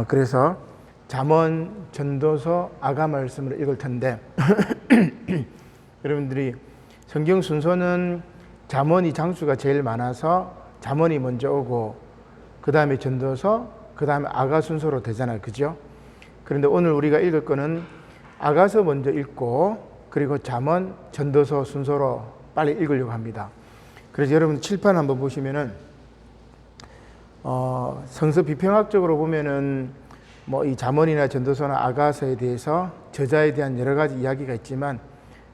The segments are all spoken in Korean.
그래서 잠언, 전도서, 아가 말씀을 읽을 텐데 여러분들이 성경 순서는 잠언이 장수가 제일 많아서 잠언이 먼저 오고 그 다음에 전도서, 그 다음에 아가 순서로 되잖아요. 그죠? 그런데 오늘 우리가 읽을 거는 아가서 먼저 읽고 그리고 잠언, 전도서 순서로 빨리 읽으려고 합니다. 그래서 여러분 칠판 한번 보시면은 성서 비평학적으로 보면은 뭐 이 잠언이나 전도서나 아가서에 대해서 저자에 대한 여러 가지 이야기가 있지만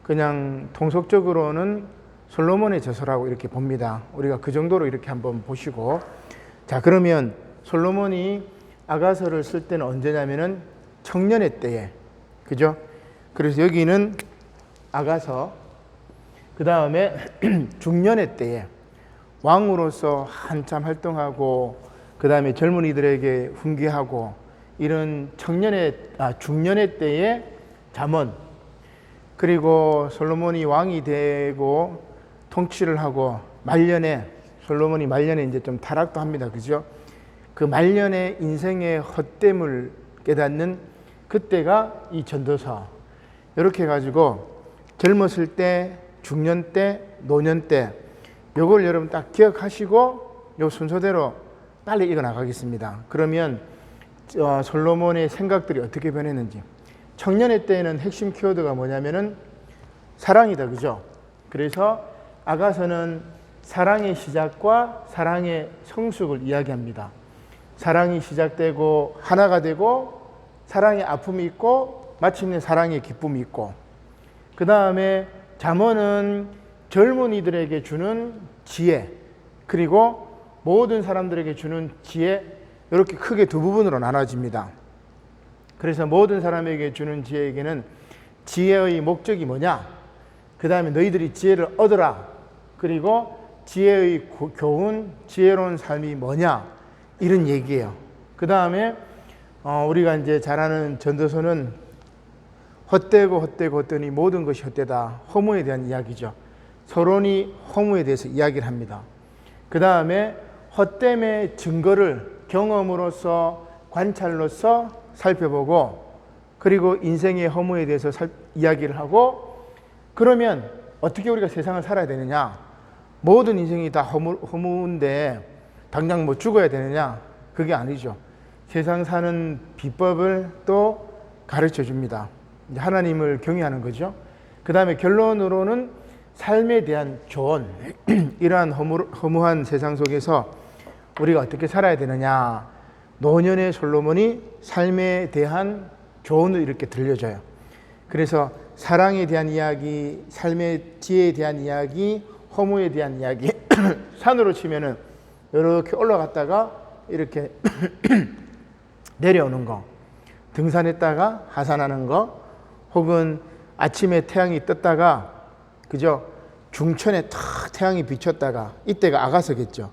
그냥 통속적으로는 솔로몬의 저서라고 이렇게 봅니다. 우리가 그 정도로 이렇게 한번 보시고, 자 그러면 솔로몬이 아가서를 쓸 때는 언제냐면은 청년의 때에, 그죠? 그래서 여기는 아가서, 그 다음에 중년의 때에 왕으로서 한참 활동하고 그 다음에 젊은이들에게 훈계하고 이런 중년의 때에 잠언, 그리고 솔로몬이 왕이 되고 통치를 하고 말년에, 솔로몬이 말년에 이제 좀 타락도 합니다. 그죠? 그 말년에 인생의 헛됨을 깨닫는 그때가 이 전도서. 이렇게 해가지고 젊었을 때, 중년 때, 노년 때, 요걸 여러분 딱 기억하시고 요 순서대로 빨리 읽어 나가겠습니다. 그러면 솔로몬의 생각들이 어떻게 변했는지. 청년의 때에는 핵심 키워드가 뭐냐면은 사랑이다. 그죠? 그래서 아가서는 사랑의 시작과 사랑의 성숙을 이야기합니다. 사랑이 시작되고 하나가 되고 사랑의 아픔이 있고 마침내 사랑의 기쁨이 있고, 그 다음에 잠언은 젊은이들에게 주는 지혜, 그리고 모든 사람들에게 주는 지혜, 이렇게 크게 두 부분으로 나눠집니다. 그래서 모든 사람에게 주는 지혜에게는 지혜의 목적이 뭐냐, 그 다음에 너희들이 지혜를 얻어라, 그리고 지혜의 교훈, 지혜로운 삶이 뭐냐, 이런 얘기예요. 그 다음에 우리가 이제 잘 아는 전도서는 헛되니 모든 것이 헛되다, 허무에 대한 이야기죠. 서론이 허무에 대해서 이야기를 합니다. 그 다음에 헛됨의 증거를 경험으로서, 관찰로서 살펴보고, 그리고 인생의 허무에 대해서 이야기를 하고, 그러면 어떻게 우리가 세상을 살아야 되느냐, 모든 인생이 다 허무인데 당장 뭐 죽어야 되느냐, 그게 아니죠. 세상 사는 비법을 또 가르쳐 줍니다. 하나님을 경외하는 거죠. 그 다음에 결론으로는 삶에 대한 조언, 이러한 허무한 세상 속에서 우리가 어떻게 살아야 되느냐, 노년의 솔로몬이 삶에 대한 조언을 이렇게 들려줘요. 그래서 사랑에 대한 이야기, 삶의 지혜에 대한 이야기, 허무에 대한 이야기, 산으로 치면은 이렇게 올라갔다가 이렇게 내려오는 거, 등산했다가 하산하는 거, 혹은 아침에 태양이 떴다가, 그죠? 중천에 탁 태양이 비쳤다가, 이때가 아가서겠죠.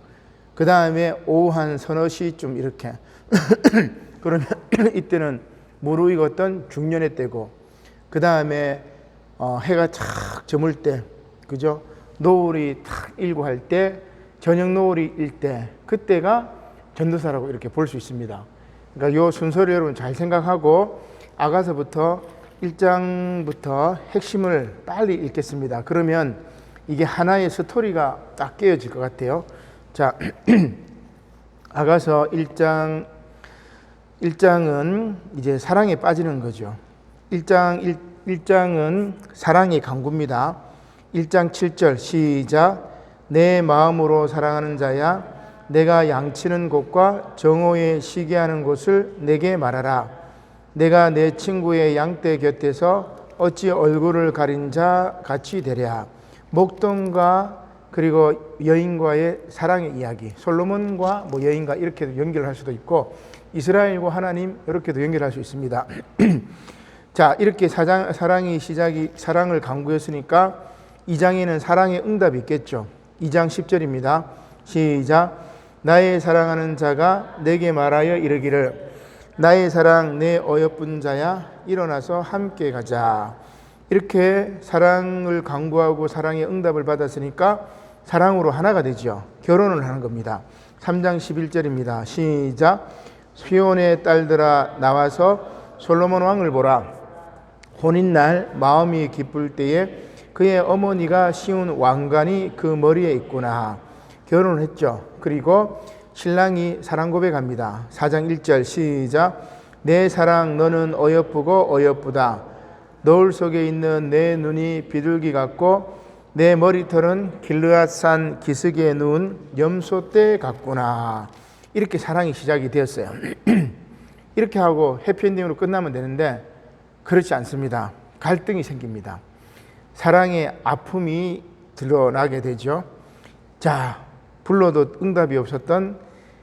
그 다음에 오후 한 서너 시쯤 이렇게 그러면 이때는 무르익었던 중년의 때고, 그 다음에 해가 착 저물 때, 그죠? 노을이 탁 일고 할 때, 저녁 노을이 일 때, 그때가 전도서라고 이렇게 볼 수 있습니다. 그러니까 요 순서를 여러분 잘 생각하고 아가서부터 1장부터 핵심을 빨리 읽겠습니다. 그러면 이게 하나의 스토리가 딱 깨어질 것 같아요. 자, 아가서 1장은 이제 사랑에 빠지는 거죠. 1장은 사랑의 강구입니다. 1장 7절 시작. 내 마음으로 사랑하는 자야, 내가 양치는 곳과 정오에 쉬게 하는 곳을 내게 말하라. 내가 내 친구의 양떼 곁에서 어찌 얼굴을 가린 자 같이 되랴. 목동과 그리고 여인과의 사랑의 이야기, 솔로몬과 뭐 여인과 이렇게도 연결할 수도 있고, 이스라엘과 하나님 이렇게도 연결할 수 있습니다. 자, 이렇게 사랑을 강구했으니까 2장에는 사랑의 응답이 있겠죠. 2장 10절입니다. 시작. 나의 사랑하는 자가 내게 말하여 이르기를, 나의 사랑 내 어여쁜 자야, 일어나서 함께 가자. 이렇게 사랑을 강구하고 사랑의 응답을 받았으니까 사랑으로 하나가 되죠. 결혼을 하는 겁니다. 3장 11절입니다. 시작. 시온의 딸들아 나와서 솔로몬 왕을 보라. 혼인날 마음이 기쁠 때에 그의 어머니가 씌운 왕관이 그 머리에 있구나. 결혼을 했죠. 그리고 신랑이 사랑 고백합니다. 4장 1절 시작. 내 사랑 너는 어여쁘고 어여쁘다. 노을 속에 있는 내 눈이 비둘기 같고 내 머리털은 길르앗산 기슭에 누운 염소떼 같구나. 이렇게 사랑이 시작이 되었어요. 이렇게 하고 해피엔딩으로 끝나면 되는데 그렇지 않습니다. 갈등이 생깁니다. 사랑의 아픔이 드러나게 되죠. 자, 불러도 응답이 없었던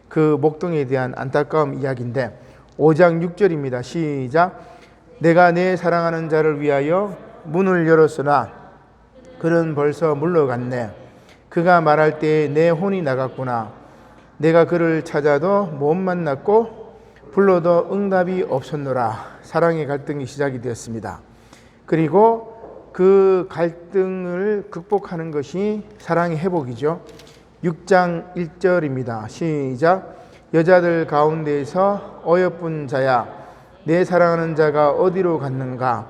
그 목동에 대한 안타까움 이야기인데 5장 6절입니다. 시작. 내가 내 사랑하는 자를 위하여 문을 열었으나 그는 벌써 물러갔네. 그가 말할 때에 내 혼이 나갔구나. 내가 그를 찾아도 못 만났고 불러도 응답이 없었노라. 사랑의 갈등이 시작이 되었습니다. 그리고 그 갈등을 극복하는 것이 사랑의 회복이죠. 6장 1절입니다. 시작. 여자들 가운데에서 어여쁜 자야, 내 사랑하는 자가 어디로 갔는가?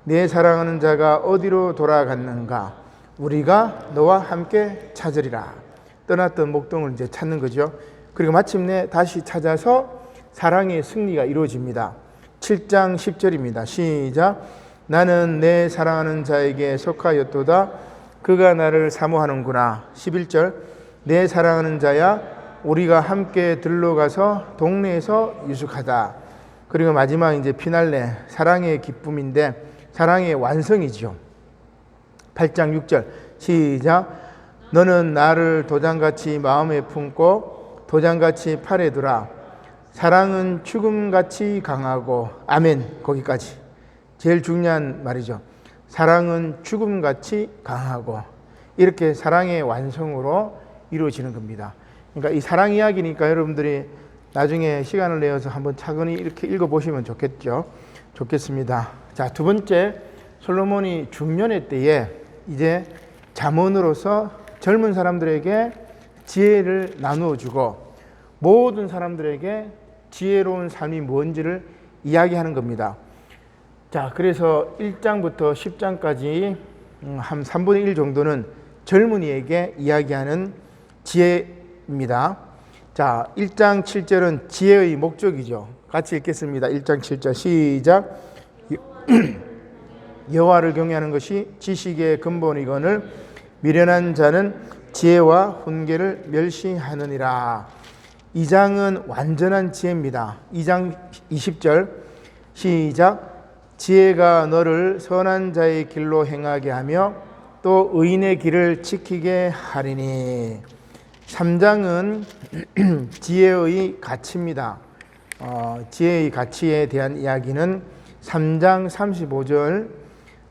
내 사랑하는 자가 어디로 돌아갔는가? 우리가 너와 함께 찾으리라. 떠났던 목동을 이제 찾는 거죠. 그리고 마침내 다시 찾아서 사랑의 승리가 이루어집니다. 7장 10절입니다. 시작. 나는 내 사랑하는 자에게 속하였도다. 그가 나를 사모하는구나. 11절. 내 사랑하는 자야, 우리가 함께 들러가서 동네에서 유숙하다. 그리고 마지막 이제 피날레, 사랑의 기쁨인데 사랑의 완성이죠. 8장 6절 시작. 너는 나를 도장같이 마음에 품고 도장같이 팔에 두라. 사랑은 죽음같이 강하고. 아멘. 거기까지 제일 중요한 말이죠. 사랑은 죽음같이 강하고. 이렇게 사랑의 완성으로 이루어지는 겁니다. 그러니까 이 사랑 이야기니까 여러분들이 나중에 시간을 내어서 한번 차근히 이렇게 읽어보시면 좋겠습니다. 자, 두 번째, 솔로몬이 중년의 때에 이제 잠언으로서 젊은 사람들에게 지혜를 나누어 주고 모든 사람들에게 지혜로운 삶이 뭔지를 이야기하는 겁니다. 자, 그래서 1장부터 10장까지 한 3분의 1 정도는 젊은이에게 이야기하는 지혜입니다. 자, 1장 7절은 지혜의 목적이죠. 같이 읽겠습니다. 1장 7절 시작. 여호와를 경외하는 것이 지식의 근본이거늘 미련한 자는 지혜와 훈계를 멸시하느니라. 2장은 완전한 지혜입니다. 2장 20절 시작. 지혜가 너를 선한 자의 길로 행하게 하며 또 의인의 길을 지키게 하리니. 3장은 지혜의 가치입니다. 지혜의 가치에 대한 이야기는 3장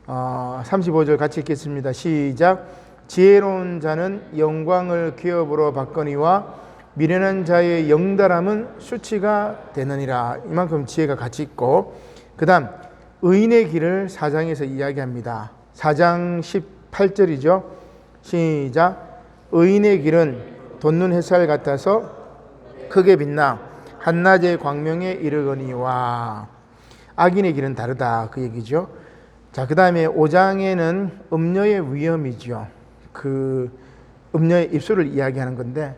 35절 같이 읽겠습니다. 시작. 지혜로운 자는 영광을 기업으로 받거니와 미련한 자의 영달함은 수치가 되느니라. 이만큼 지혜가 가치 있고, 그 다음 의인의 길을 4장에서 이야기합니다. 4장 18절이죠. 시작. 의인의 길은 돋는 햇살 같아서 크게 빛나 한낮의 광명에 이르거니와. 악인의 길은 다르다, 그 얘기죠. 자, 그 다음에 5장에는 음녀의 위험이죠. 그 음녀의 입술을 이야기하는 건데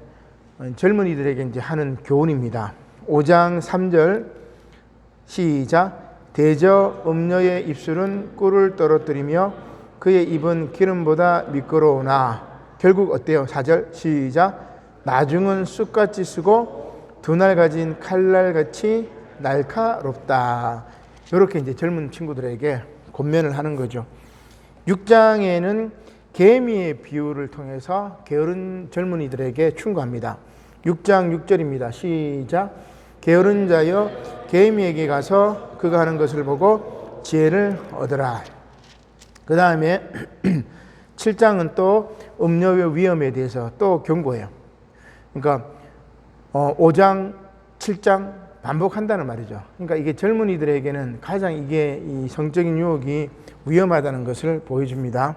젊은이들에게 이제 하는 교훈입니다. 5장 3절 시작. 대저 음녀의 입술은 꿀을 떨어뜨리며 그의 입은 기름보다 미끄러우나. 결국 어때요? 4절 시작. 나중은 쑥같이 쓰고 두 날 가진 칼날같이 날카롭다. 이렇게 이제 젊은 친구들에게 권면을 하는 거죠. 6장에는 개미의 비유를 통해서 게으른 젊은이들에게 충고합니다. 6장 6절입니다. 시작. 게으른 자여 개미에게 가서 그가 하는 것을 보고 지혜를 얻으라. 그 다음에 7장은 또 음료의 위험에 대해서 또 경고해요. 그러니까 5장, 7장 반복한다는 말이죠. 그러니까 이게 젊은이들에게는 가장 이게 이 성적인 유혹이 위험하다는 것을 보여줍니다.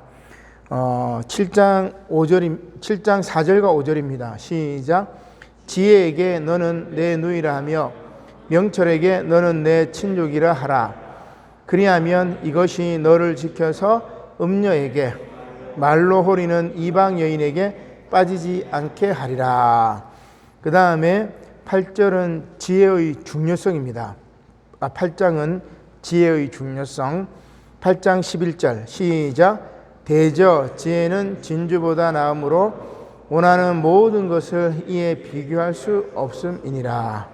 7장 4절과 5절입니다. 시작. 지혜에게 너는 내 누이라 하며 명철에게 너는 내 친족이라 하라. 그리하면 이것이 너를 지켜서 음녀에게 말로 호리는 이방 여인에게 빠지지 않게 하리라. 그 다음에 8절은 지혜의 중요성입니다. 8장은 지혜의 중요성. 8장 11절 시작. 대저 지혜는 진주보다 나음으로 원하는 모든 것을 이에 비교할 수 없음이니라.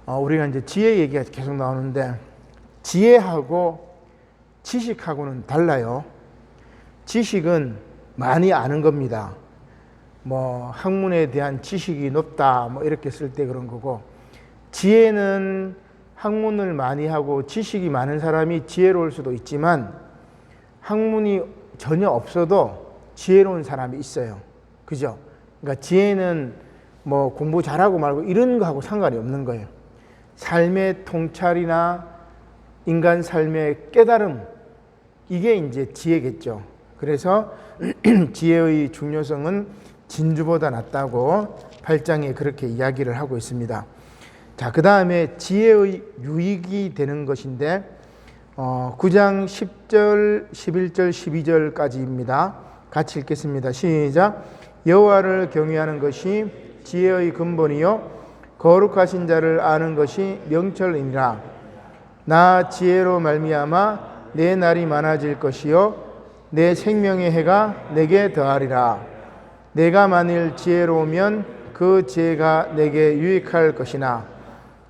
우리가 이제 지혜 얘기가 계속 나오는데 지혜하고 지식하고는 달라요. 지식은 많이 아는 겁니다. 뭐 학문에 대한 지식이 높다 뭐 이렇게 쓸 때 그런 거고, 지혜는 학문을 많이 하고 지식이 많은 사람이 지혜로울 수도 있지만 학문이 전혀 없어도 지혜로운 사람이 있어요. 그죠? 그러니까 지혜는 뭐 공부 잘하고 말고 이런 거하고 상관이 없는 거예요. 삶의 통찰이나 인간 삶의 깨달음, 이게 이제 지혜겠죠. 그래서 지혜의 중요성은 진주보다 낫다고 8장에 그렇게 이야기를 하고 있습니다. 자, 그 다음에 지혜의 유익이 되는 것인데 9장 10절, 11절, 12절까지입니다. 같이 읽겠습니다. 시작. 여호와를 경외하는 것이 지혜의 근본이요 거룩하신 자를 아는 것이 명철이니라. 나 지혜로 말미암아 내 날이 많아질 것이요 내 생명의 해가 내게 더하리라. 내가 만일 지혜로우면 그 지혜가 내게 유익할 것이나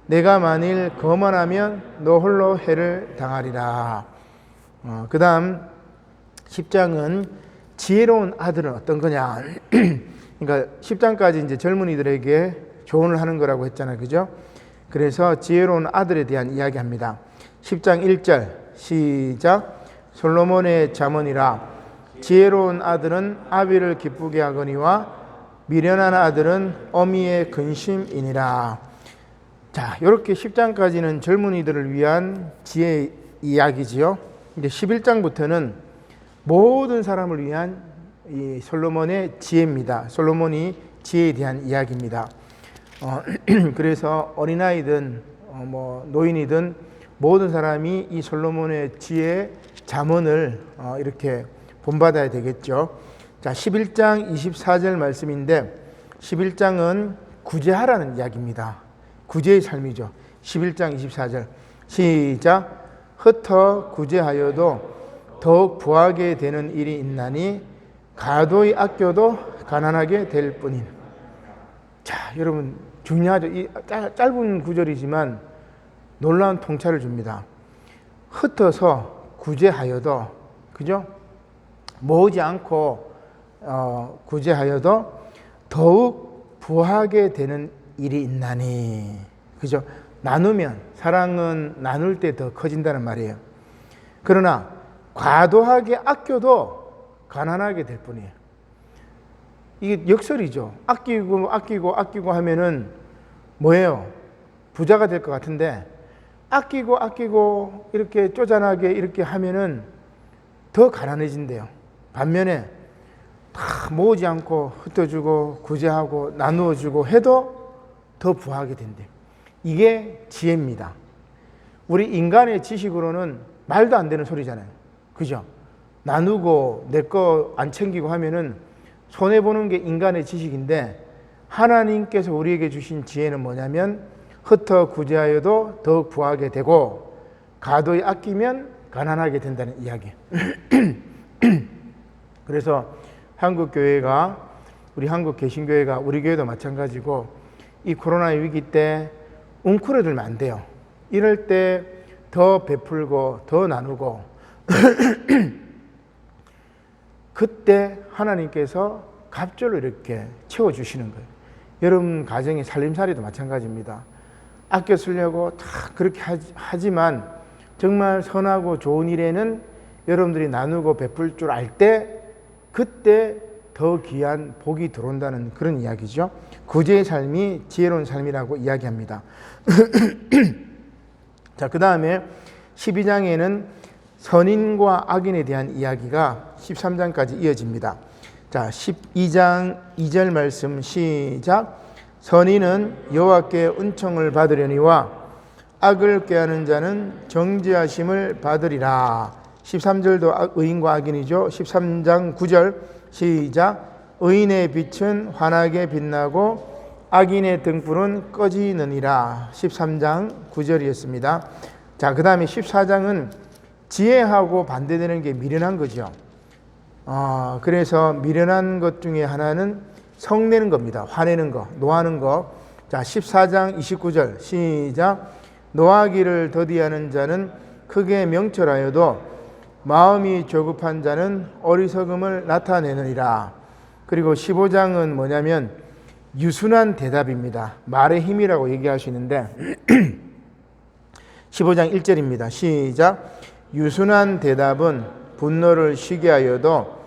내가 만일 거만하면 너 홀로 해를 당하리라. 그 다음 10장은 지혜로운 아들은 어떤 거냐. 그러니까 10장까지 이제 젊은이들에게 조언을 하는 거라고 했잖아요. 그죠? 그래서 지혜로운 아들에 대한 이야기합니다. 10장 1절 시작. 솔로몬의 잠언이라. 지혜로운 아들은 아비를 기쁘게 하거니와 미련한 아들은 어미의 근심이니라. 자, 이렇게 10장까지는 젊은이들을 위한 지혜 이야기지요. 이제 11장부터는 모든 사람을 위한 이 솔로몬의 지혜입니다. 솔로몬이 지혜에 대한 이야기입니다. 그래서 어린아이든 뭐 노인이든 모든 사람이 이 솔로몬의 지혜 잠언을 이렇게 본받아야 되겠죠. 자, 11장 24절 말씀인데 11장은 구제하라는 이야기입니다. 구제의 삶이죠. 11장 24절 시작. 흩어 구제하여도 더욱 부하게 되는 일이 있나니 가도히 아껴도 가난하게 될 뿐인. 자, 여러분 중요하죠. 이 짧은 구절이지만 놀라운 통찰을 줍니다. 흩어서 구제하여도, 그죠? 모으지 않고 구제하여도 더욱 부하게 되는 일이 있나니. 그죠? 나누면, 사랑은 나눌 때 더 커진다는 말이에요. 그러나 과도하게 아껴도 가난하게 될 뿐이에요. 이게 역설이죠. 아끼고 하면은 뭐예요? 부자가 될 것 같은데 아끼고 이렇게 쪼잔하게 이렇게 하면은 더 가난해진대요. 반면에 다 모으지 않고 흩어주고 구제하고 나누어주고 해도 더 부하게 된대요. 이게 지혜입니다. 우리 인간의 지식으로는 말도 안 되는 소리잖아요. 그죠? 나누고 내 거 안 챙기고 하면은 손해보는 게 인간의 지식인데, 하나님께서 우리에게 주신 지혜는 뭐냐면 흩어 구제하여도 더욱 부하게 되고 가도히 아끼면 가난하게 된다는 이야기. 그래서 한국교회가, 우리 한국 개신교회가, 우리 교회도 마찬가지고 이 코로나 위기 때 웅크러들면 안 돼요. 이럴 때 더 베풀고 더 나누고 그때 하나님께서 갑절로 이렇게 채워주시는 거예요. 여러분 가정의 살림살이도 마찬가지입니다. 아껴 쓰려고 다 그렇게 하지만 정말 선하고 좋은 일에는 여러분들이 나누고 베풀 줄 알 때 그때 더 귀한 복이 들어온다는 그런 이야기죠. 구제의 삶이 지혜로운 삶이라고 이야기합니다. 자, 그 다음에 12장에는 선인과 악인에 대한 이야기가 13장까지 이어집니다. 자, 12장 2절 말씀 시작. 선인은 여호와께 은총을 받으려니와 악을 꾀하는 자는 정죄하심을 받으리라. 13절도 의인과 악인이죠. 13장 9절 시작. 의인의 빛은 환하게 빛나고 악인의 등불은 꺼지느니라. 13장 9절이었습니다. 자, 그 다음에 14장은 지혜하고 반대되는 게 미련한 거죠. 그래서 미련한 것 중에 하나는 성내는 겁니다. 화내는 거, 노하는 거. 자, 14장 29절 시작. 노하기를 더디하는 자는 크게 명철하여도 마음이 조급한 자는 어리석음을 나타내느니라. 그리고 15장은 뭐냐면 유순한 대답입니다. 말의 힘이라고 얘기할 수 있는데 15장 1절입니다. 시작. 유순한 대답은 분노를 쉬게 하여도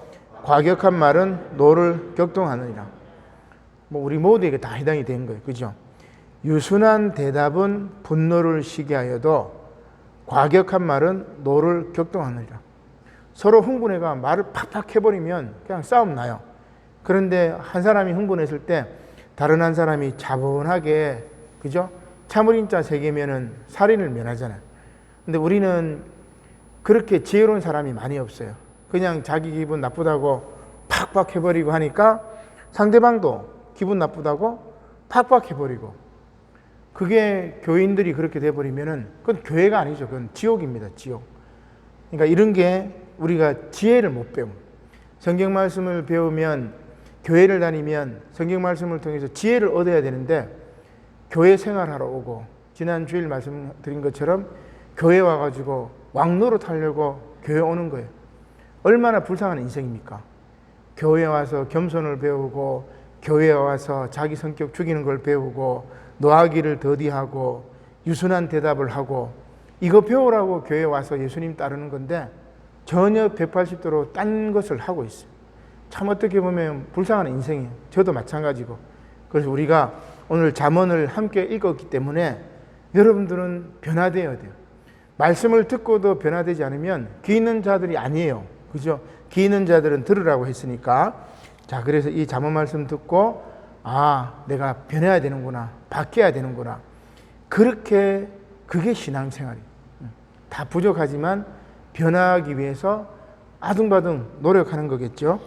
과격한 말은 노를 격동하느니라. 우리 모두에게 다 해당이 된 거예요. 그죠? 유순한 대답은 분노를 쉬게 하여도 과격한 말은 노를 격동하느니라. 서로 흥분해가 말을 팍팍 해버리면 그냥 싸움 나요. 그런데 한 사람이 흥분했을 때 다른 한 사람이 차분하게, 그죠? 참을인자 세 개면은 살인을 면하잖아요. 근데 우리는 그렇게 지혜로운 사람이 많이 없어요. 그냥 자기 기분 나쁘다고 팍팍 해버리고 하니까 상대방도 기분 나쁘다고 팍팍 해버리고, 그게 교인들이 그렇게 돼버리면은 그건 교회가 아니죠. 그건 지옥입니다. 지옥. 그러니까 이런 게 우리가 지혜를 못 배움. 성경 말씀을 배우면, 교회를 다니면 성경 말씀을 통해서 지혜를 얻어야 되는데 교회 생활하러 오고, 지난 주일 말씀드린 것처럼 교회 와가지고 왕노릇 하려고 교회 오는 거예요. 얼마나 불쌍한 인생입니까? 교회 와서 겸손을 배우고, 교회에 와서 자기 성격 죽이는 걸 배우고, 노하기를 더디하고, 유순한 대답을 하고, 이거 배우라고 교회에 와서 예수님 따르는 건데 전혀 180도로 딴 것을 하고 있어요. 참 어떻게 보면 불쌍한 인생이에요. 저도 마찬가지고. 그래서 우리가 오늘 잠언을 함께 읽었기 때문에 여러분들은 변화되어야 돼요. 말씀을 듣고도 변화되지 않으면 귀 있는 자들이 아니에요. 그죠? 귀 있는 자들은 들으라고 했으니까. 자, 그래서 이 잠언 말씀 듣고, 내가 변해야 되는구나, 바뀌어야 되는구나. 그게 신앙생활이에요. 다 부족하지만 변화하기 위해서 아둥바둥 노력하는 거겠죠.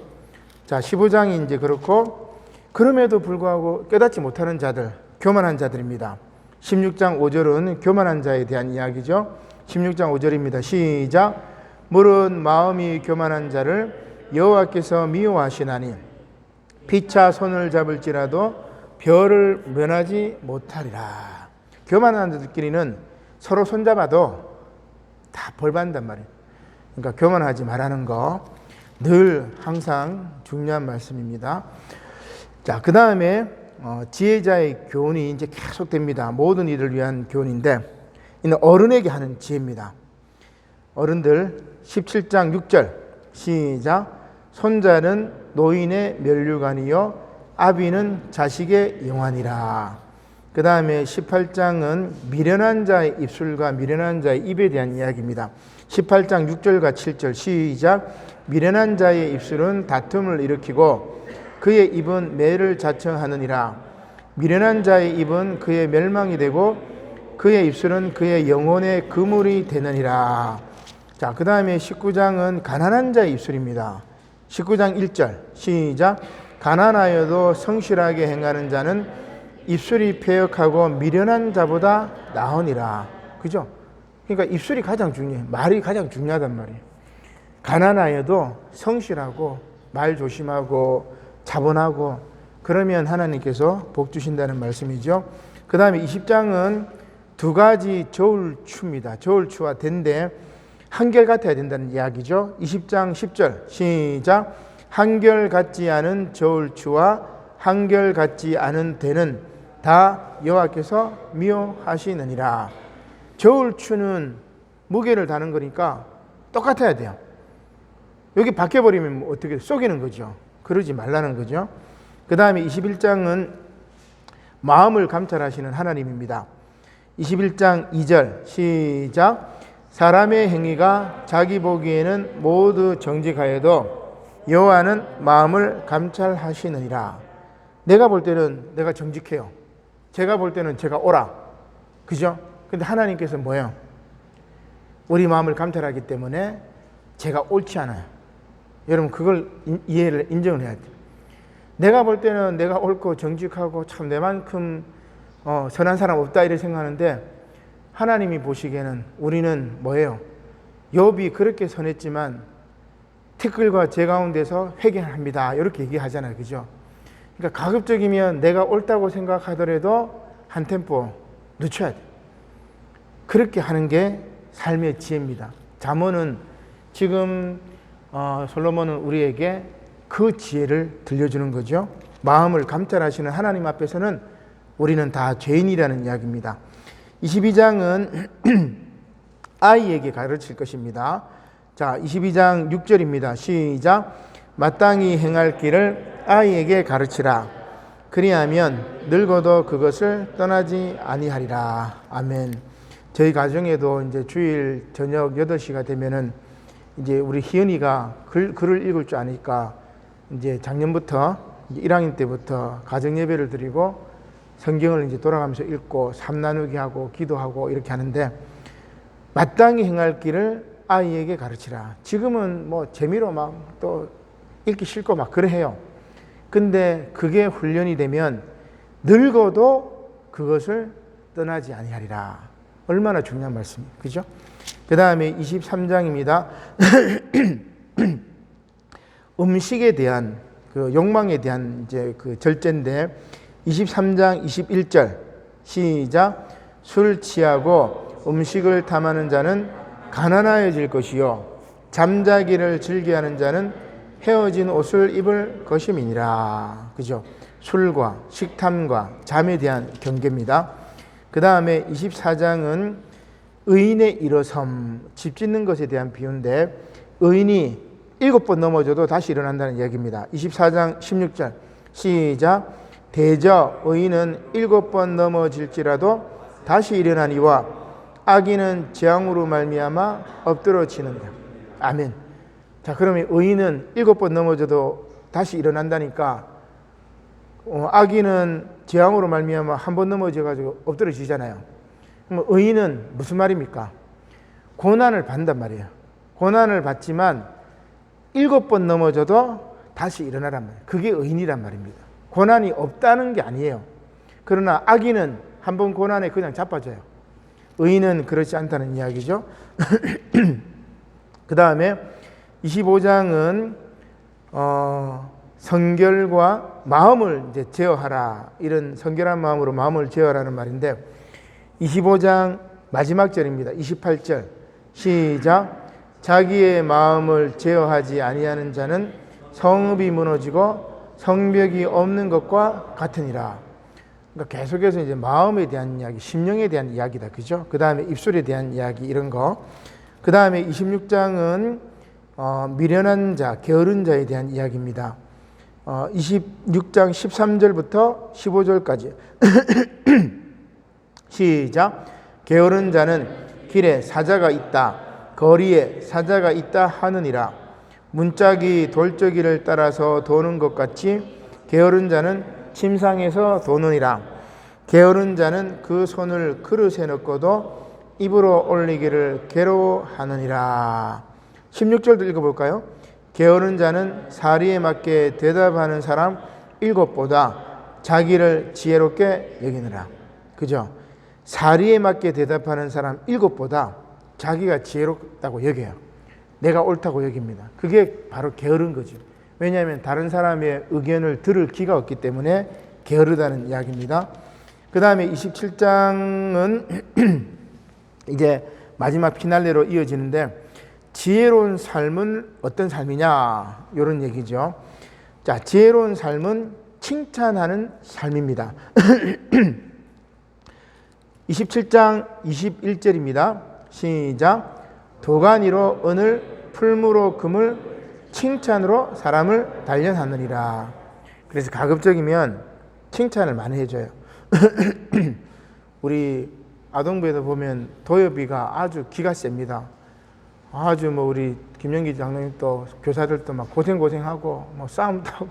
자, 15장이 이제 그렇고, 그럼에도 불구하고 깨닫지 못하는 자들, 교만한 자들입니다. 16장 5절은 교만한 자에 대한 이야기죠. 16장 5절입니다. 시작. 물은 마음이 교만한 자를 여호와께서 미워하시나니 피차 손을 잡을지라도 별을 면하지 못하리라. 교만한 자들끼리는 서로 손잡아도 다 벌받는단 말이에요. 그러니까 교만하지 말라는 거 늘 항상 중요한 말씀입니다. 자, 그 다음에 지혜자의 교훈이 이제 계속됩니다. 모든 이를 위한 교훈인데, 이는 어른에게 하는 지혜입니다. 어른들 17장 6절 시작. 손자는 노인의 면류관이요 아비는 자식의 영환이라. 그 다음에 18장은 미련한 자의 입술과 미련한 자의 입에 대한 이야기입니다. 18장 6절과 7절 시작. 미련한 자의 입술은 다툼을 일으키고 그의 입은 매를 자청하느니라. 미련한 자의 입은 그의 멸망이 되고 그의 입술은 그의 영혼의 그물이 되느니라. 자, 그 다음에 19장은 가난한 자의 입술입니다. 19장 1절 시작. 가난하여도 성실하게 행하는 자는 입술이 패역하고 미련한 자보다 나으니라. 그죠? 그러니까 입술이 가장 중요해요. 말이 가장 중요하단 말이에요. 가난하여도 성실하고 말 조심하고 자본하고 그러면 하나님께서 복 주신다는 말씀이죠. 그 다음에 20장은 두 가지 저울추입니다. 저울추와 대인데 한결같아야 된다는 이야기죠. 20장 10절 시작. 한결같지 않은 저울추와 한결같지 않은 대는 다 여호와께서 미워하시느니라. 저울추는 무게를 다는 거니까 똑같아야 돼요. 여기 바뀌어버리면 어떻게 쏘기는 거죠. 그러지 말라는 거죠. 그 다음에 21장은 마음을 감찰하시는 하나님입니다. 21장 2절 시작. 사람의 행위가 자기 보기에는 모두 정직하여도 여호와는 마음을 감찰하시느니라. 내가 볼 때는 내가 정직해요. 제가 볼 때는 제가 옳아. 그죠? 근데 하나님께서 뭐예요? 우리 마음을 감찰하기 때문에 제가 옳지 않아요. 여러분 그걸 이해를 인정을 해야 돼요. 내가 볼 때는 내가 옳고 정직하고 참 내만큼 선한 사람 없다 이렇게 생각하는데 하나님이 보시기에는 우리는 뭐예요? 욥이 그렇게 선했지만 티끌과 제 가운데서 회개합니다. 이렇게 얘기하잖아요. 그죠? 그러니까 가급적이면 내가 옳다고 생각하더라도 한 템포 늦춰야 돼. 그렇게 하는 게 삶의 지혜입니다. 잠언은 지금 솔로몬은 우리에게 그 지혜를 들려주는 거죠. 마음을 감찰하시는 하나님 앞에서는 우리는 다 죄인이라는 이야기입니다. 22장은 아이에게 가르칠 것입니다. 자, 22장 6절입니다. 시작. 마땅히 행할 길을 아이에게 가르치라. 그리하면 늙어도 그것을 떠나지 아니하리라. 아멘. 저희 가정에도 이제 주일 저녁 8시가 되면은 이제 우리 희은이가 글을 읽을 줄 아니까 이제 작년부터 1학년 때부터 가정 예배를 드리고 성경을 이제 돌아가면서 읽고 삶 나누기 하고 기도하고 이렇게 하는데 마땅히 행할 길을 아이에게 가르치라. 지금은 뭐 재미로 막 또 읽기 싫고 막 그래 해요. 근데 그게 훈련이 되면 늙어도 그것을 떠나지 아니하리라. 얼마나 중요한 말씀이에요. 그죠? 그 다음에 23장입니다. 음식에 대한 그 욕망에 대한 이제 그 절제인데 23장 21절 시작. 술 취하고 음식을 탐하는 자는 가난하여질 것이요 잠자기를 즐겨하는 자는 헤어진 옷을 입을 것임이니라. 그죠? 술과 식탐과 잠에 대한 경계입니다. 그 다음에 24장은 의인의 일어섬, 집 짓는 것에 대한 비유인데 의인이 7번 넘어져도 다시 일어난다는 이야기입니다. 24장 16절 시작. 대저 의인은 7번 넘어질지라도 다시 일어나니와 악인은 재앙으로 말미암아 엎드러지는다. 아멘. 자, 그러면 의인은 7번 넘어져도 다시 일어난다니까 악인은 재앙으로 말미암아 한 번 넘어져가지고 엎드러지잖아요. 그럼 의인은 무슨 말입니까? 고난을 받는단 말이에요. 고난을 받지만 7번 넘어져도 다시 일어나란 말이에요. 그게 의인이란 말입니다. 고난이 없다는 게 아니에요. 그러나 악인은 한 번 고난에 그냥 자빠져요. 의인은 그렇지 않다는 이야기죠. 그 다음에 25장은 성결과 마음을 이제 제어하라. 이런 성결한 마음으로 마음을 제어하라는 말인데 25장 마지막 절입니다. 28절 시작. 자기의 마음을 제어하지 아니하는 자는 성읍이 무너지고 성벽이 없는 것과 같으니라. 그러니까 계속해서 이제 마음에 대한 이야기, 심령에 대한 이야기다. 그죠? 그 다음에 입술에 대한 이야기 이런 거. 그 다음에 26장은 미련한 자, 게으른 자에 대한 이야기입니다. 26장 13절부터 15절까지 시작. 게으른 자는 길에 사자가 있다, 거리에 사자가 있다 하느니라. 문짝이 돌저기를 따라서 도는 것 같이 게으른 자는 침상에서 도느니라. 게으른 자는 그 손을 그릇에 넣고도 입으로 올리기를 괴로워하느니라. 16절도 읽어볼까요? 게으른 자는 사리에 맞게 대답하는 사람 7보다 자기를 지혜롭게 여기느라. 그죠? 사리에 맞게 대답하는 사람 7보다 자기가 지혜롭다고 여겨요. 내가 옳다고 여깁니다. 그게 바로 게으른 거죠. 왜냐하면 다른 사람의 의견을 들을 기가 없기 때문에 게으르다는 이야기입니다. 그 다음에 27장은 이제 마지막 피날레로 이어지는데 지혜로운 삶은 어떤 삶이냐 이런 얘기죠. 자, 지혜로운 삶은 칭찬하는 삶입니다. 27장 21절입니다. 시작. 도가니로 은을 풀무로 금을 칭찬으로 사람을 단련하느니라. 그래서 가급적이면 칭찬을 많이 해줘요. 우리 아동부에도 보면 도엽이가 아주 기가 셉니다. 아주 뭐 우리 김영기 장로님 또 교사들도 막 고생하고 뭐 싸움도 하고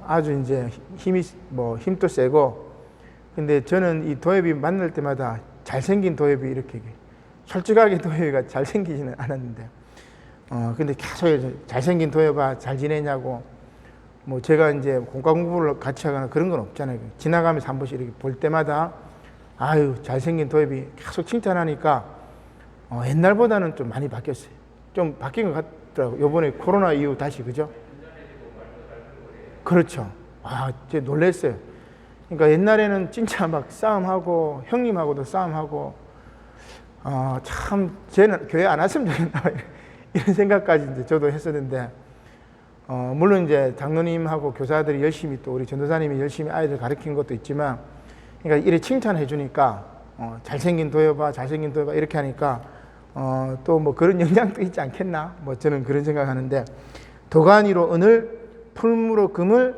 아주 이제 힘도 세고, 근데 저는 이 도엽이 만날 때마다 잘생긴 도엽이 이렇게, 솔직하게 도엽이가 잘생기지는 않았는데, 근데 계속 잘생긴 도엽아 잘 지내냐고, 뭐 제가 이제 공과 공부를 같이 하거나 그런 건 없잖아요. 지나가면서 한 번씩 이렇게 볼 때마다 아유 잘생긴 도엽이 계속 칭찬하니까 옛날보다는 좀 많이 바뀌었어요. 좀 바뀐 것 같더라고요. 요번에 코로나 이후 다시, 그죠? 그렇죠. 제가 놀랐어요. 그러니까 옛날에는 진짜 막 싸움하고 형님하고도 싸움하고 참 쟤는 교회 안 왔으면 좋겠나 이런 생각까지 이제 저도 했었는데, 물론 이제 장로님하고 교사들이 열심히, 또 우리 전도사님이 열심히 아이들 가르친 것도 있지만, 그러니까 이래 칭찬해 주니까 잘생긴 도여봐 이렇게 하니까 또 뭐 그런 영향도 있지 않겠나, 뭐 저는 그런 생각하는데, 도가니로 은을 풀무로 금을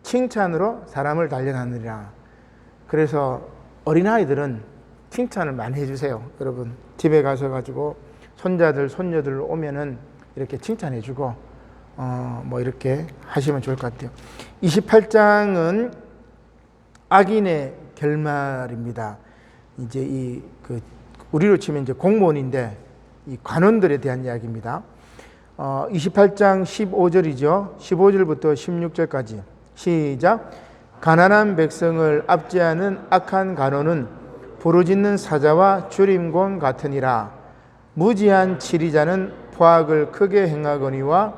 칭찬으로 사람을 단련하느니라. 그래서 어린아이들은 칭찬을 많이 해주세요. 여러분 집에 가셔가지고 손자들 손녀들 오면은 이렇게 칭찬해 주고 뭐 이렇게 하시면 좋을 것 같아요. 28장은 악인의 결말입니다. 이제 우리로 치면 이제 공무원인데 이 관원들에 대한 이야기입니다. 28장 15절이죠. 15절부터 16절까지 시작. 가난한 백성을 압제하는 악한 관원은 부르짖는 사자와 주림곤 같으니라. 무지한 치리자는 포악을 크게 행하거니와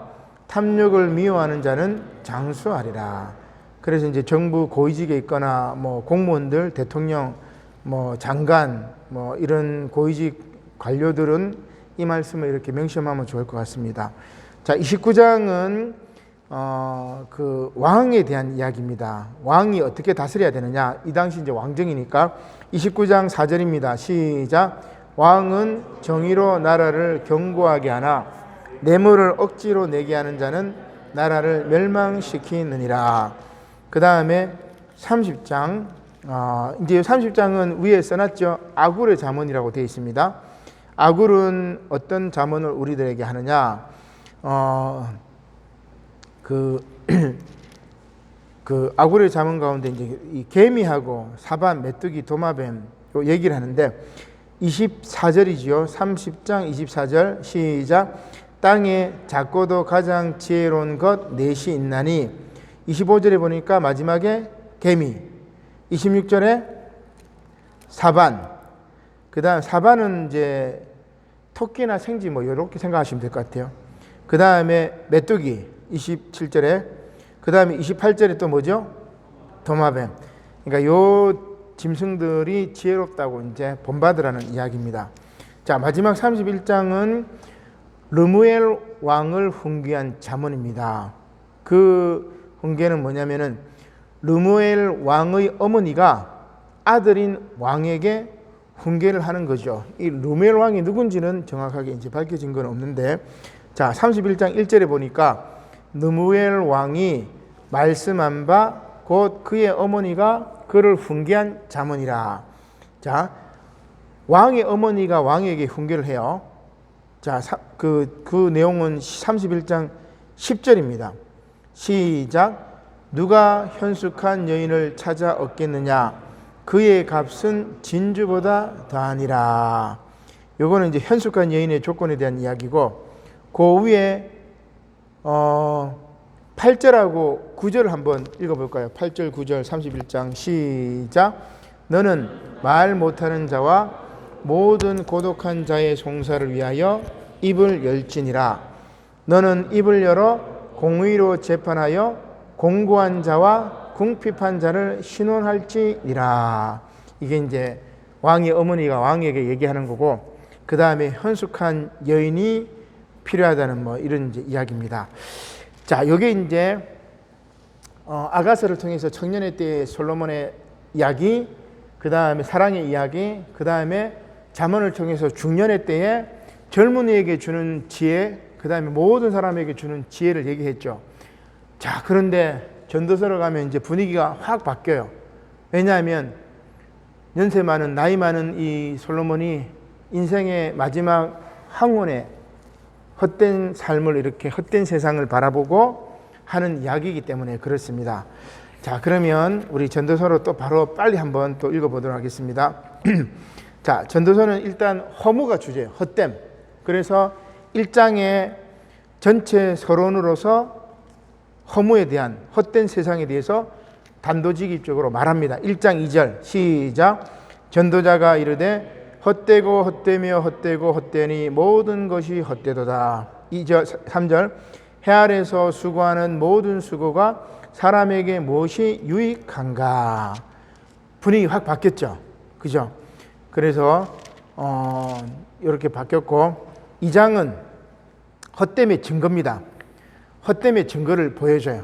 탐욕을 미워하는 자는 장수하리라. 그래서 이제 정부 고위직에 있거나 뭐 공무원들, 대통령, 뭐 장관, 뭐 이런 고위직 관료들은 이 말씀을 이렇게 명심하면 좋을 것 같습니다. 자, 29장은 그 왕에 대한 이야기입니다. 왕이 어떻게 다스려야 되느냐? 이 당시 이제 왕정이니까 29장 4절입니다. 시작. 왕은 정의로 나라를 견고하게 하나 뇌물을 억지로 내게 하는 자는 나라를 멸망시키느니라. 그 다음에 30장, 이제 30장은 위에 써놨죠. 아굴의 잠언이라고 되어 있습니다. 아굴은 어떤 잠언을 우리들에게 하느냐? 그 아굴의 잠언 가운데 이제 이 개미하고 사반, 메뚜기, 도마뱀 요 얘기를 하는데 24절이지요. 30장 24절 시작. 땅에 작고도 가장 지혜로운 것 넷이 있나니 25절에 보니까 마지막에 개미, 26절에 사반, 그 다음 사반은 이제 토끼나 생쥐 뭐 이렇게 생각하시면 될 것 같아요. 그 다음에 메뚜기 27절에, 그 다음에 28절에 또 뭐죠? 도마뱀. 그러니까 요 짐승들이 지혜롭다고 이제 본받으라는 이야기입니다. 자, 마지막 31장은 르무엘 왕을 훈계한 잠언입니다. 그 훈계는 뭐냐면은 르무엘 왕의 어머니가 아들인 왕에게 훈계를 하는 거죠. 이 르무엘 왕이 누군지는 정확하게 이제 밝혀진 건 없는데, 자, 31장 1절에 보니까 르무엘 왕이 말씀한 바 곧 그의 어머니가 그를 훈계한 잠언이라. 자, 왕의 어머니가 왕에게 훈계를 해요. 자, 그 내용은 31장 10절입니다. 시작. 누가 현숙한 여인을 찾아 얻겠느냐? 그의 값은 진주보다 더하니라. 요거는 이제 현숙한 여인의 조건에 대한 이야기고, 그 위에 8절하고 9절을 한번 읽어볼까요? 8절 9절 31장 시작. 너는 말 못하는 자와 모든 고독한 자의 송사를 위하여 입을 열지니라. 너는 입을 열어 공의로 재판하여 공고한 자와 궁핍한 자를 신원할지니라. 이게 이제 왕의 어머니가 왕에게 얘기하는 거고, 그 다음에 현숙한 여인이 필요하다는 뭐 이런 이제 이야기입니다. 자, 요게 이제 아가서를 통해서 청년의 때의 솔로몬의 이야기, 그 다음에 사랑의 이야기, 그 다음에 잠언을 통해서 중년의 때에 젊은이에게 주는 지혜, 그 다음에 모든 사람에게 주는 지혜를 얘기했죠. 자, 그런데 전도서로 가면 이제 분위기가 확 바뀌어요. 왜냐하면 연세 많은, 나이 많은 이 솔로몬이 인생의 마지막 황혼에 헛된 삶을, 이렇게 헛된 세상을 바라보고 하는 이야기이기 때문에 그렇습니다. 자, 그러면 우리 전도서로 또 바로 빨리 한번 또 읽어보도록 하겠습니다. 자, 전도서는 일단 허무가 주제예요. 헛됨. 그래서 1장의 전체 서론으로서 허무에 대한 헛된 세상에 대해서 단도직입적으로 말합니다. 1장 2절 시작. 전도자가 이르되 헛되고 헛되며 헛되고 헛되니 모든 것이 헛되도다. 2절 3절 해 아래서 수고하는 모든 수고가 사람에게 무엇이 유익한가. 분위기 확 바뀌었죠. 그죠? 그래서 이렇게 바뀌었고 2장은 헛됨의 증거입니다. 헛됨의 증거를 보여줘요.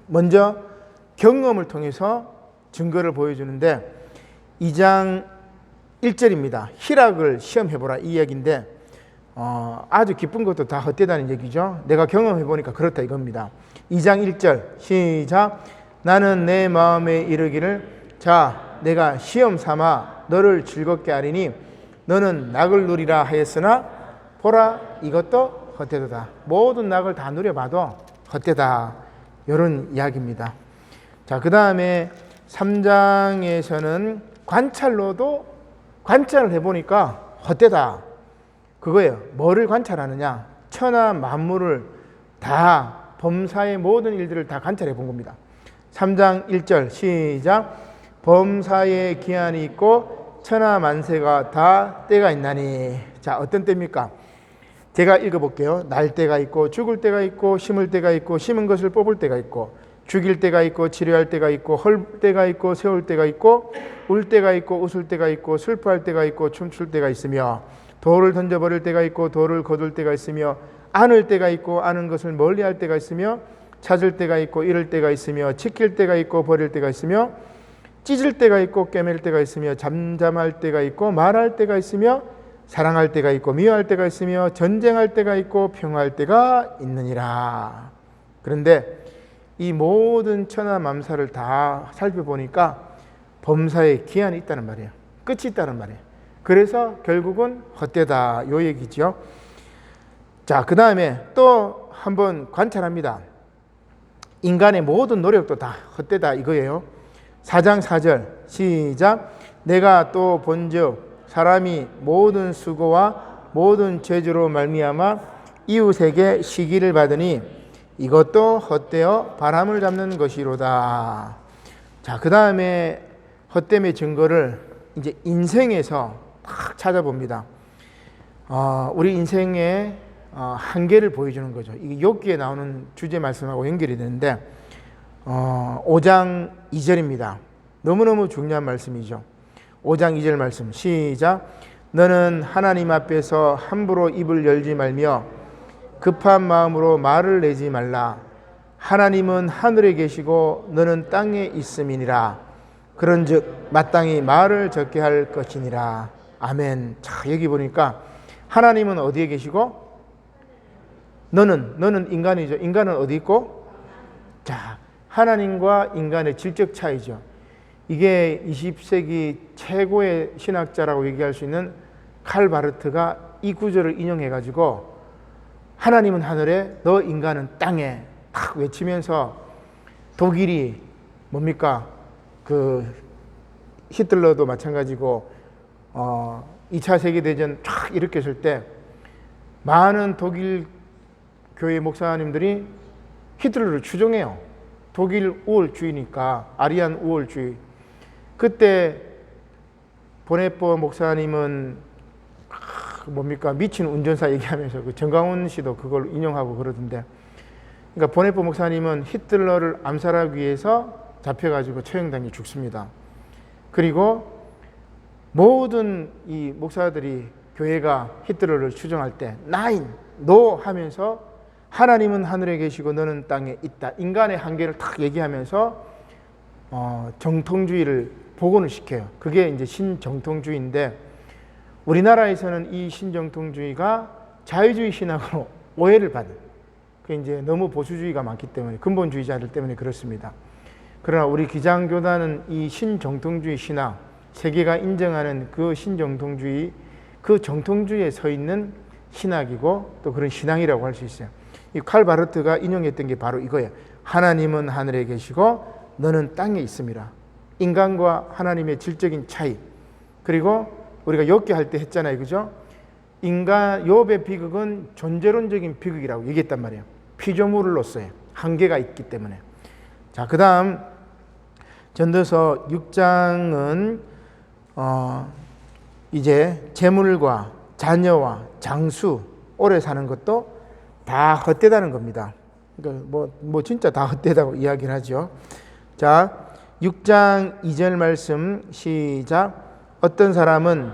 먼저 경험을 통해서 증거를 보여주는데 2장 1절입니다. 희락을 시험해보라 이 이야기인데 아주 기쁜 것도 다 헛되다는 얘기죠. 내가 경험해보니까 그렇다 이겁니다. 2장 1절 시작. 나는 내 마음에 이르기를 자 내가 시험 삼아 너를 즐겁게 하리니 너는 낙을 누리라 하였으나 보라 이것도 헛되도다. 모든 낙을 다 누려봐도 헛되다. 이런 이야기입니다. 자, 그 다음에 3장에서는 관찰로도 관찰을 해보니까 헛되다. 그거예요. 뭐를 관찰하느냐? 천하 만물을 다 범사의 모든 일들을 다 관찰해 본 겁니다. 3장 1절 시작. 범사에 기한이 있고 천하 만세가 다 때가 있나니. 자, 어떤 때입니까? 제가 읽어볼게요. 날 때가 있고 죽을 때가 있고 심을 때가 있고 심은 것을 뽑을 때가 있고 죽일 때가 있고 치료할 때가 있고 헐 때가 있고 세울 때가 있고 울 때가 있고 웃을 때가 있고 슬퍼할 때가 있고 춤출 때가 있으며 돌을 던져버릴 때가 있고 돌을 거둘 때가 있으며 안을 때가 있고 아는 것을 멀리할 때가 있으며 찾을 때가 있고 잃을 때가 있으며 지킬 때가 있고 버릴 때가 있으며 찢을 때가 있고 꿰맬 때가 있으며 잠잠할 때가 있고 말할 때가 있으며 사랑할 때가 있고 미워할 때가 있으며 전쟁할 때가 있고 평화할 때가 있느니라. 그런데 이 모든 천하 만사를 다 살펴보니까 범사에 기한이 있다는 말이에요. 끝이 있다는 말이에요. 그래서 결국은 헛되다 요 얘기죠. 자, 그 다음에 또 한번 관찰합니다. 인간의 모든 노력도 다 헛되다 이거예요. 4장 4절 시작. 내가 또 본즉 사람이 모든 수고와 모든 죄주로 말미암아 이웃에게 시기를 받으니 이것도 헛되어 바람을 잡는 것이로다. 자, 그 다음에 헛됨의 증거를 이제 인생에서 딱 찾아봅니다. 우리 인생의 한계를 보여주는 거죠. 이게 욥기에 나오는 주제 말씀하고 연결이 되는데 5장 2절입니다. 너무너무 중요한 말씀이죠. 5장 2절 말씀 시작. 너는 하나님 앞에서 함부로 입을 열지 말며 급한 마음으로 말을 내지 말라. 하나님은 하늘에 계시고 너는 땅에 있음이니라. 그런즉 마땅히 말을 적게 할 것이니라. 아멘. 자, 여기 보니까 하나님은 어디에 계시고 너는 인간이죠. 인간은 어디 있고? 자, 하나님과 인간의 질적 차이죠. 이게 20세기 최고의 신학자라고 얘기할 수 있는 칼 바르트가 이 구절을 인용해 가지고 하나님은 하늘에 너 인간은 땅에 탁 외치면서 독일이 뭡니까? 그 히틀러도 마찬가지고 2차 세계대전 쫙 일으켰을 때 많은 독일 교회 목사님들이 히틀러를 추종해요. 독일 우월주의니까 아리안 우월주의. 그때 보네포 목사님은 뭡니까? 미친 운전사 얘기하면서 그 정강훈 씨도 그걸 인용하고 그러던데, 그러니까 보네포 목사님은 히틀러를 암살하기 위해서 잡혀가지고 처형당해 죽습니다. 그리고 모든 이 목사들이 교회가 히틀러를 추종할 때 나인, 노 하면서 하나님은 하늘에 계시고 너는 땅에 있다. 인간의 한계를 탁 얘기하면서 정통주의를 복원을 시켜요. 그게 이제 신정통주의인데 우리나라에서는 이 신정통주의가 자유주의 신학으로 오해를 받은, 그 이제 너무 보수주의가 많기 때문에 근본주의자들 때문에 그렇습니다. 그러나 우리 기장교단은 이 신정통주의 신학, 세계가 인정하는 그 신정통주의, 그 정통주의에 서 있는 신학이고 또 그런 신앙이라고 할 수 있어요. 이 칼 바르트가 인용했던 게 바로 이거예요. 하나님은 하늘에 계시고 너는 땅에 있음이라. 인간과 하나님의 질적인 차이. 그리고 우리가 욥기 할 때 했잖아요, 그죠? 인간 욥의 비극은 존재론적인 비극이라고 얘기했단 말이에요. 피조물로서의 한계가 있기 때문에. 자, 그다음 전도서 6장은 이제 재물과 자녀와 장수, 오래 사는 것도 다 헛되다는 겁니다. 그러니까 뭐 진짜 다 헛되다고 이야기를 하죠. 자, 6장 2절 말씀 시작. 어떤 사람은